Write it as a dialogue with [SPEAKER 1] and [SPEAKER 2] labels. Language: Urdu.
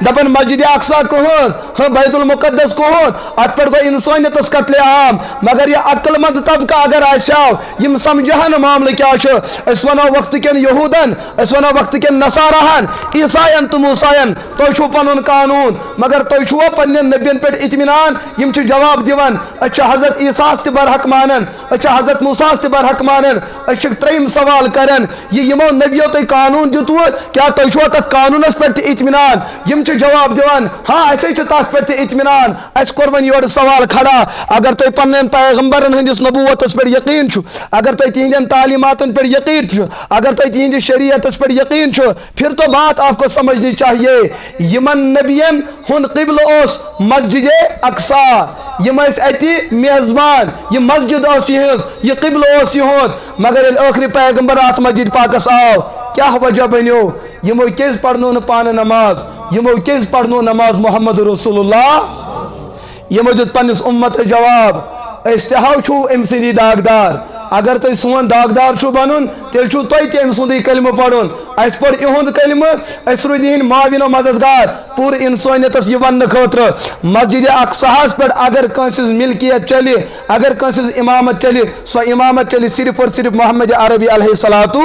[SPEAKER 1] دپن مسجد اقصا کہز بیت المقدس کہت ات پہ گو انسانیت قتل عام مگر یہ عقل مند طبقہ اگر آسیو یم سمجھان معاملہ کیا اس ونو وقت کن یہودن اس ونو وقت کن نصاراہن عیسائین تو موسائین تو چھو پنن قانون مگر تو چھو پنن نبین پہ اطمینان یم چھ جواب دیون اچھا حضرت عیسیٰ تے برحق مانن اچھا حضرت موسیٰ تے برحق مانن اچھا تریم سوال کرن یہ یمو نبیو تے قانون دیتو کیا تو چھو تت قانونس پہ اطمینان یم جواب دیوان ہاں ایسے چھ تاک پر اطمینان اس قربان یور سوال کھڑا اگر تو پنن پیغمبرن ہندس نبوتس پر یقین چھو اگر تو تہندین تعلیماتن پر یقین چھو اگر تو تہندی شریعتس پر یقین چھو پھر تو بات آپ کو سمجھنی چاہیے یمن نبیین ہن قبل اوس مسجد اقصا یم اس اتی میزبان یہ مسجد اوس یہ قبل اوس یہود مگر آخری پیغمبر آت مسجد پاکس آو کیا وجہ بنیو یمو کیز پڑھنو نہ پان نماز یمو کیز پڑھنو نماز محمد رسول اللہ یمو دیت پنس امت جواب استحاو چھو ام سندی داغدار اگر تو سون داغدار چھو بنن تیل چھو توی تی ام سندی کلمہ پڑھن اس پر اہند کلمہ اس روزین معاون و مددگار پور انسانیتس یہ ون خاطر مسجد اقصاہس پر اگر کنسز ملکیت چلی اگر کنسز امامت چلی سو امامت چلی صرف اور صرف محمد عربی علیہ الصلوۃ